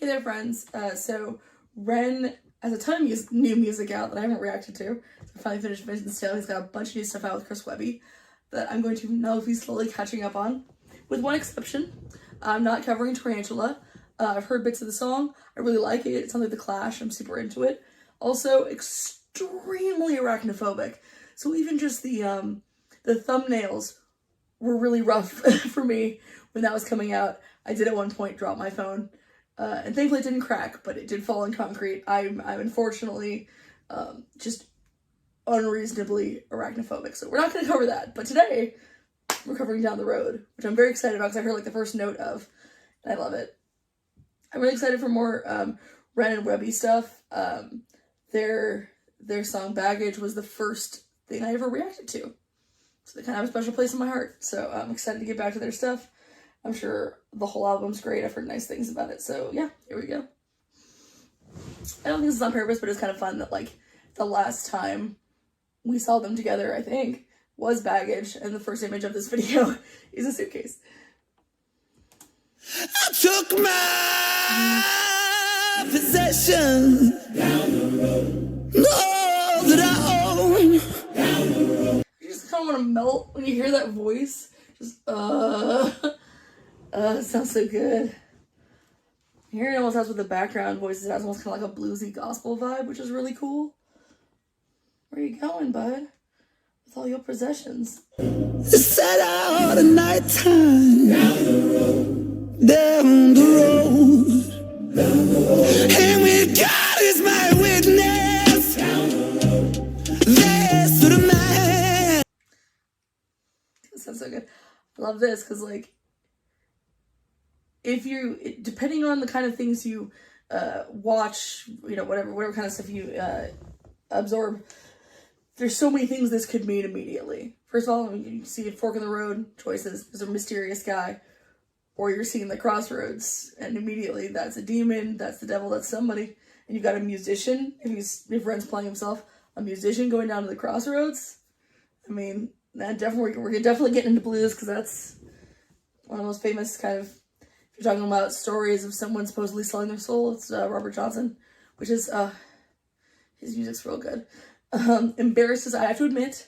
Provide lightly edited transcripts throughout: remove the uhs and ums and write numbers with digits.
Hey there, friends. So Ren has a ton of new music out that I haven't reacted to. So I finally finished Vincent's Tale. He's got a bunch of new stuff out with Chris Webby that I'm going to now be slowly catching up on. With one exception, I'm not covering Tarantula. I've heard bits of the song. I really like it. It sounds like The Clash. I'm super into it. Also, extremely arachnophobic. So even just the thumbnails were really rough for me when that was coming out. I did at one point drop my phone. And thankfully it didn't crack, but it did fall in concrete. I'm unfortunately just unreasonably arachnophobic, so we're not going to cover that. But today, we're covering Down the Road, which I'm very excited about because I heard like the first note of, and I love it. I'm really excited for more Ren and Webby stuff. Their song Baggage was the first thing I ever reacted to, so they kind of have a special place in my heart. So I'm excited to get back to their stuff. I'm sure the whole album's great. I've heard nice things about it. So yeah, here we go. I don't think this is on purpose, but it's kind of fun that like the last time we saw them together, I think, was Baggage, and the first image of this video is a suitcase. I took my possessions down the road. All that I own. Down the road. You just kind of want to melt when you hear that voice. Just it sounds so good. Here it almost has with the background voices, it has almost kind of like a bluesy gospel vibe, which is really cool. Where are you going, bud? With all your possessions. Set out at nighttime. Down the road. Down the road. Down the road. And with God is my witness. Down the road. There's to the man. That sounds so good. I love this because, like, if you, depending on the kind of things you watch, you know, whatever kind of stuff you absorb, there's so many things this could mean immediately. First of all, you see a fork in the road choices. There's a mysterious guy, or you're seeing the crossroads, and immediately that's a demon, that's the devil, that's somebody. And you've got a musician, if Ren's playing himself, a musician going down to the crossroads. I mean, that definitely we're definitely getting into blues because that's one of the most famous kind of. If you're talking about stories of someone supposedly selling their soul, it's Robert Johnson, which is, his music's real good. Embarrassed as I have to admit,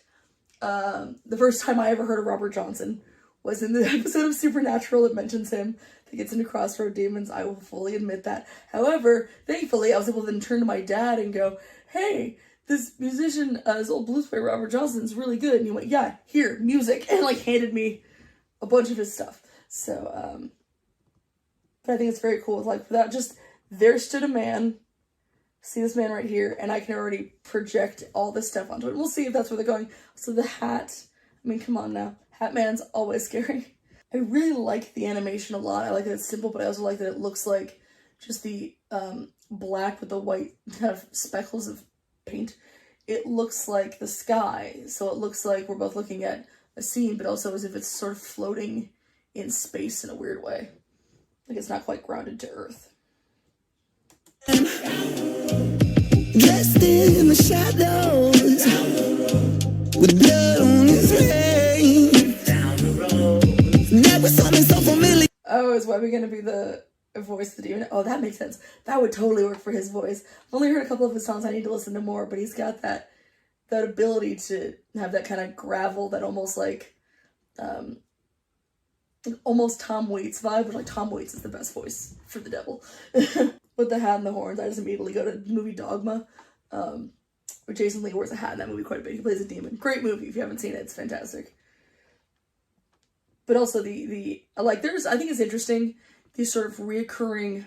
the first time I ever heard of Robert Johnson was in the episode of Supernatural that mentions him, that gets into Crossroad Demons. I will fully admit that. However, thankfully, I was able to then turn to my dad and go, hey, this musician, this old blues player, Robert Johnson, is really good. And he went, yeah, here, music, and like handed me a bunch of his stuff. So, but I think it's very cool. Like, without just, there stood a man, see this man right here, and I can already project all this stuff onto it. We'll see if that's where they're going. So the hat, I mean, come on now. Hat man's always scary. I really like the animation a lot. I like that it's simple, but I also like that it looks like just the black with the white kind of speckles of paint. It looks like the sky. So it looks like we're both looking at a scene, but also as if it's sort of floating in space in a weird way. Like it's not quite grounded to earth. Dressed in the shadows, with blood on his face. That was something so familiar. Oh, is Webby gonna be the voice of the demon? Oh, that makes sense. That would totally work for his voice. I've only heard a couple of his songs. I need to listen to more, but he's got that ability to have that kind of gravel, that almost like almost Tom Waits vibe, but like Tom Waits is the best voice for the devil. With the hat and the horns, I just immediately go to the movie Dogma, where Jason Lee wears a hat in that movie quite a bit. He plays a demon. Great movie. If you haven't seen it, it's fantastic. But also I think it's interesting, these sort of reoccurring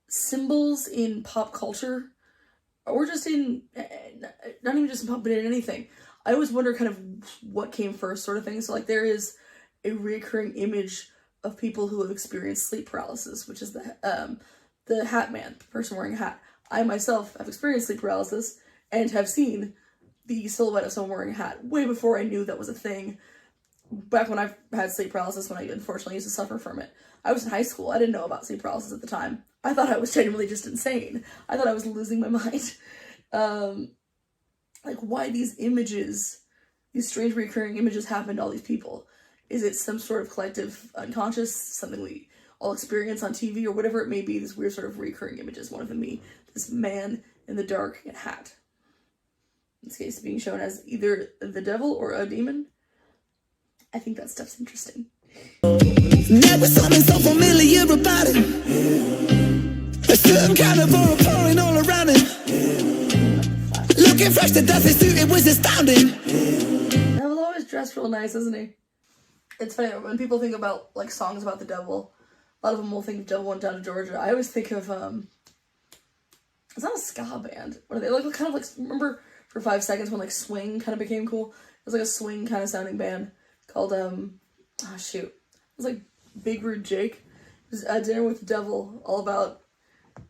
symbols in pop culture, or just in, not even just in pop, but in anything. I always wonder kind of what came first sort of thing. So like there is a reoccurring image of people who have experienced sleep paralysis, which is the hat man, the person wearing a hat. I myself have experienced sleep paralysis and have seen the silhouette of someone wearing a hat way before I knew that was a thing. Back when I had sleep paralysis, when I unfortunately used to suffer from it. I was in high school. I didn't know about sleep paralysis at the time. I thought I was genuinely just insane. I thought I was losing my mind. Like why these images, these strange recurring images happen to all these people. Is it some sort of collective unconscious, something we all experience on TV or whatever it may be, this weird sort of recurring images. One of them being this man in the dark hat. In this case, being shown as either the devil or a demon. I think that stuff's interesting. There was something so familiar about it. A certain kind of aura pouring all around it. Looking fresh to death, his suit, it was astounding. Devil's always dressed real nice, isn't he? It's funny, when people think about, like, songs about the devil, a lot of them will think of Devil Went Down to Georgia. I always think of, it's not a ska band. What are they? Like, kind of like, remember for 5 seconds when, like, swing kind of became cool? It was like a swing kind of sounding band called, it was like Big Rude Jake. It was at dinner with the devil, all about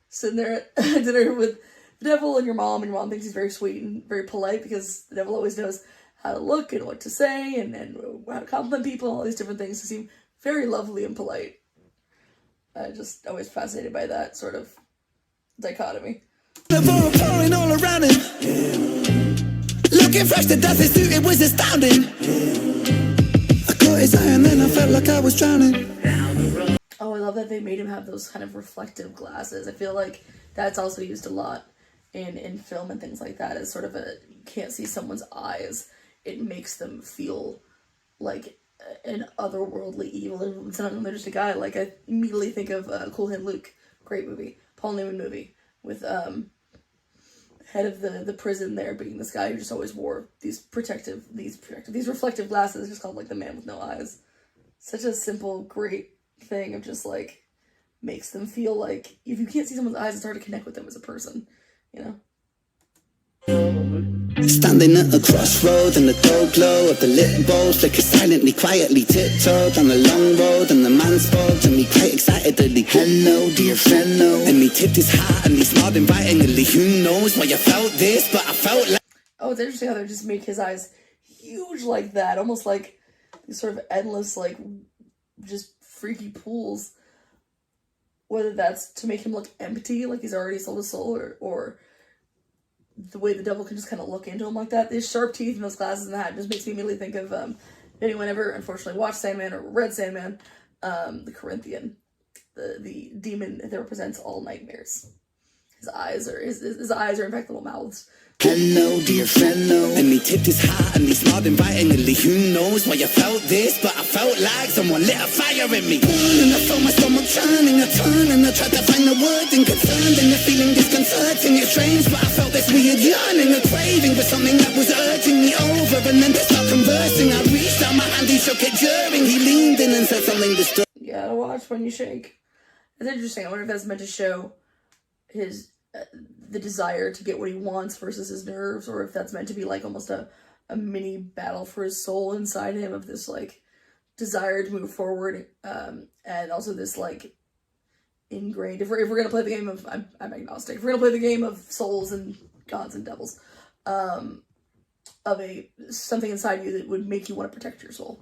sitting there at dinner with the devil and your mom thinks he's very sweet and very polite because the devil always knows how to look and what to say and how to compliment people and all these different things to seem very lovely and polite. Just always fascinated by that sort of dichotomy. Pouring all around it. Looking fresh to death, his suit, it was astounding. I caught his eye and then I felt like I was drowning. Oh, I love that they made him have those kind of reflective glasses. I feel like that's also used a lot in film and things like that as sort of you can't see someone's eyes. It makes them feel like an otherworldly evil. And it's not they're just a guy. Like, I immediately think of Cool Hand Luke. Great movie. Paul Newman movie. With head of the prison there being this guy who just always wore these reflective glasses, just called like the man with no eyes. Such a simple, great thing of just like makes them feel like if you can't see someone's eyes, it's hard to connect with them as a person, you know? Standing at a crossroad and the dull glow of the lit bowl flicker silently, quietly tiptoed on the long road, and the man spoke to me quite excitedly. Hello, dear fellow. And he tipped his hat and he smiled invitingly. Who knows why you felt this, but I felt like... Oh, it's interesting how they just make his eyes huge like that, almost like these sort of endless, like, just freaky pools. Whether that's to make him look empty, like he's already sold his soul, or the way the devil can just kind of look into him like that. These sharp teeth and those glasses and the hat just makes me immediately think of, if anyone ever, unfortunately, watched Sandman or read Sandman, the Corinthian, the demon that represents all nightmares. His eyes are in fact little mouths. Hello, dear fellow. And he tipped his hat and he smiled invitingly. Who knows why you felt this, but I felt like someone lit a fire in me. And I felt my stomach churning, I turned and I tried to find the word inconcerned, and the feeling disconcerting. It's strange, but I felt this weird yearning, a craving for something that was urging me over. And then to start conversing, I reached out my hand, he shook it during. He leaned in and said something disturbing. You gotta watch when you shake. It's interesting. I wonder if that's meant to show his the desire to get what he wants versus his nerves, or if that's meant to be like almost a mini battle for his soul inside him of this like desire to move forward, and also this like ingrained, if we're gonna play the game of I'm agnostic, if we're gonna play the game of souls and gods and devils, of something inside you that would make you want to protect your soul.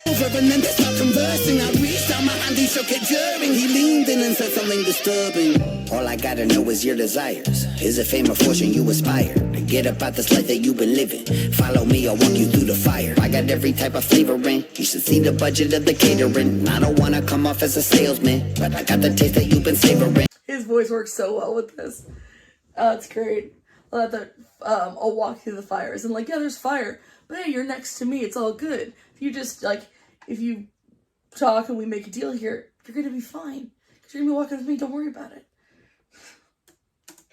And then they start conversing. I reached out my hand, he shook it during. He leaned in and said something disturbing. All I gotta know is your desires. Is it fame or fortune you aspire? To get about this life that you've been living. Follow me, I'll walk you through the fire. I got every type of flavoring. You should see the budget of the catering. I don't wanna come off as a salesman, but I got the taste that you've been savoring. His voice works so well with this. It's great. I'll walk through the fires and like, yeah, there's fire, but hey, you're next to me. It's all good. You just like, if you talk and we make a deal here, you're gonna be fine. Because you're gonna be walking with me, don't worry about it.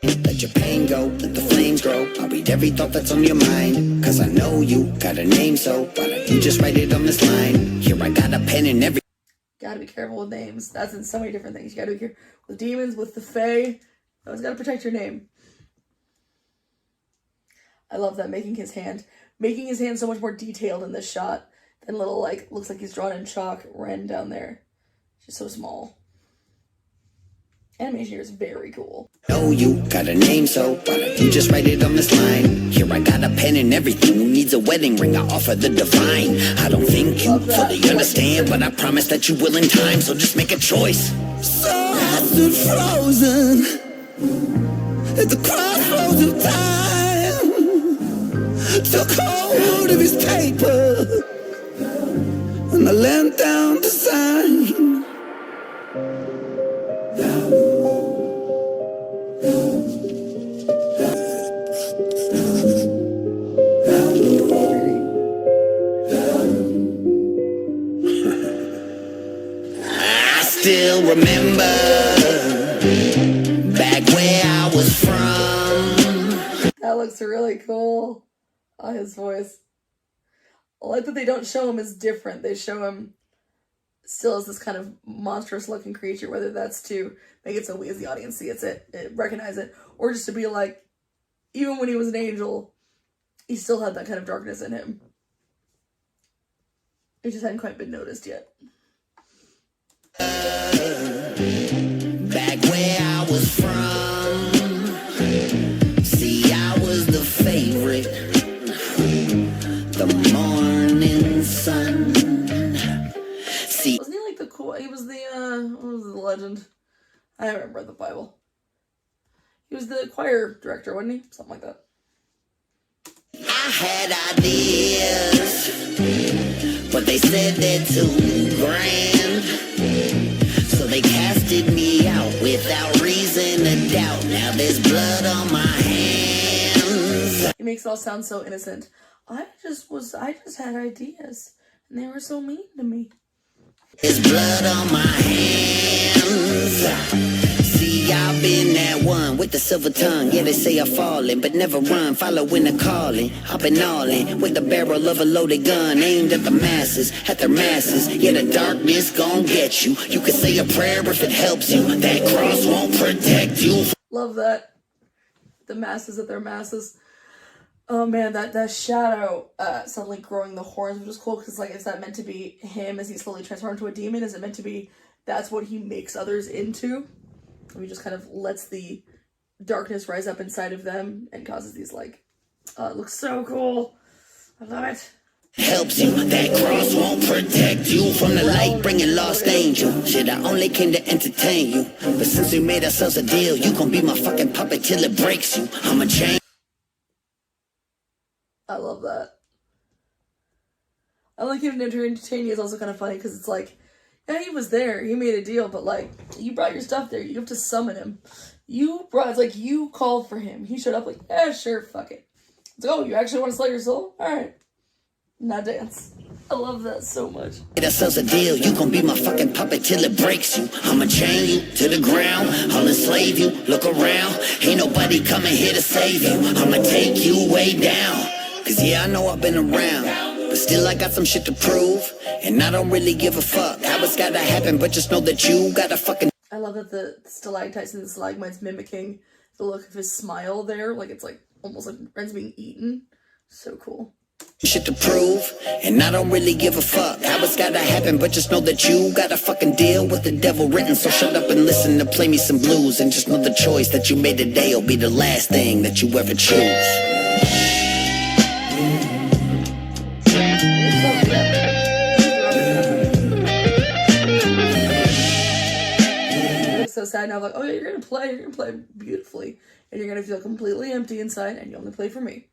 Let your pain go, let the flames grow. I'll read every thought that's on your mind. Cause I know you got a name, so why don't you just write it on this line? Here I got a pen and every... Gotta be careful with names. That's in so many different things. You gotta be careful with demons, with the fae. You always gotta protect your name. I love that, making his hand so much more detailed in this shot than little, like, looks like he's drawn in chalk Ren down there. Just so small. Animation here is very cool. Know you got a name, so why don't you just write it on this line? Here I got a pen and everything. Who needs a wedding ring? I offer the divine. I don't think you fully understand, but I promise that you will in time, so just make a choice. So I stood frozen at the crossroads of time, took hold of his paper and I leaned down to sign. I still remember back where I was from. That looks really cool. Oh, his voice. I like that they don't show him as different. They show him still as this kind of monstrous looking creature, whether that's to make it so we as the audience see it, recognize it, or just to be like, even when he was an angel, he still had that kind of darkness in him. It just hadn't quite been noticed yet. Back where I was from, see, I was the favorite, the morning sun. See, Wasn't he like the cool? He was the what was the legend? I haven't read the Bible. He was the choir director, wasn't he? Something like that. I had ideas, but they said they're too grand, so they casted me out without reason or doubt. Now there's blood on my hands. He makes it all sound so innocent. I just had ideas, and they were so mean to me. There's blood on my hands. See, I've been that one with the silver tongue. Yeah, they say I'm falling, but never run. Following the calling. I've been all in with the barrel of a loaded gun aimed at the masses, at their masses. Yeah, the darkness gon' get you. You can say a prayer if it helps you. That cross won't protect you. Love that. The masses at their masses. Oh man, that shadow suddenly growing the horns, which is cool, because like, is that meant to be him as he slowly transforms into a demon? Is it meant to be that's what he makes others into? And he just kind of lets the darkness rise up inside of them and causes these like, it looks so cool. I love it. Helps you, that cross won't protect you from the light, bringing lost angel. Shit, I only came to entertain you, but since we made ourselves a deal, you gon' be my fucking puppet till it breaks you. I'ma change. I love that. I like him to entertain you is also kind of funny, because it's like, yeah, he was there, he made a deal, but like, you brought your stuff there, you have to summon him. It's like, you called for him. He showed up like, yeah, sure, fuck it. It's like, oh, you actually want to sell your soul? Alright. Now dance. I love that so much. Ourselves a deal, you gon' be my fucking puppet till it breaks you. I'ma chain you to the ground, I'll enslave you, look around. Ain't nobody coming here to save you. I'ma take you way down. Cause yeah, I know I've been around, but still I got some shit to prove. And I don't really give a fuck how it's gotta happen, but just know that you gotta fucking. I love that the stalactites and the stalagmites mimicking the look of his smile there. Like, it's like almost like Ren's being eaten. So cool. Shit to prove, and I don't really give a fuck how it's gotta happen, but just know that you gotta fucking deal with the devil written. So shut up and listen to play me some blues, and just know the choice that you made today will be the last thing that you ever choose. So sad now. I'm like, oh yeah, you're gonna play beautifully, and you're gonna feel completely empty inside, and you only play for me.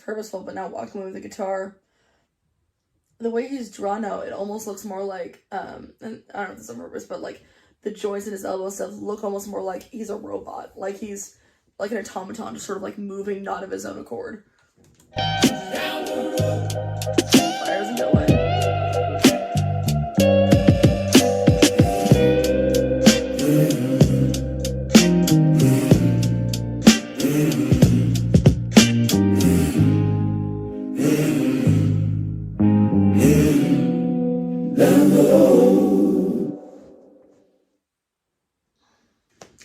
Purposeful, but now walking away with the guitar, the way he's drawn out, it almost looks more like and I don't know if this is on purpose, but like the joints in his elbow stuff look almost more like he's a robot, like he's like an automaton, just sort of like moving, not of his own accord. Fire doesn't go away.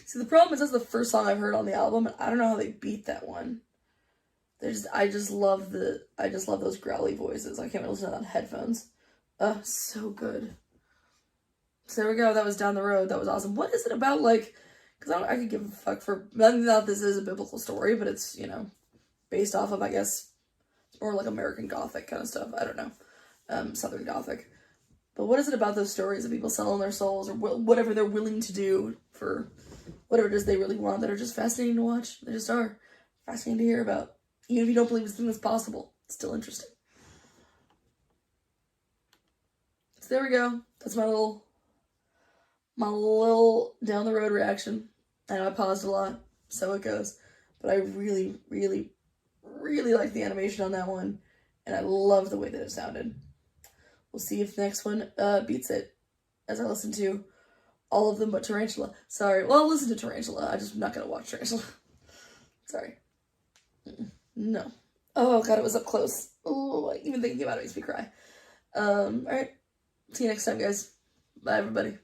See, the problem is that's the first song I've heard on the album, and I don't know how they beat that one. I just love those growly voices. I can't really listen to that on headphones. So good. So there we go. That was Down the Road. That was awesome. What is it about, like, because I could give a fuck for, not this is a biblical story, but it's, you know, based off of, I guess, more like American Gothic kind of stuff. I don't know. Southern Gothic. But what is it about those stories of people selling their souls or whatever they're willing to do for whatever it is they really want that are just fascinating to watch? They just are fascinating to hear about. Even if you don't believe it's something that's possible, it's still interesting. So there we go. That's my little down the road reaction. I know I paused a lot, so it goes. But I really, really, really like the animation on that one. And I love the way that it sounded. We'll see if the next one beats it. As I listen to all of them but Tarantula. Sorry. Well, I'll listen to Tarantula. I'm just not going to watch Tarantula. Sorry. No. Oh, God, it was up close. Oh, even thinking about it makes me cry. Alright. See you next time, guys. Bye, everybody.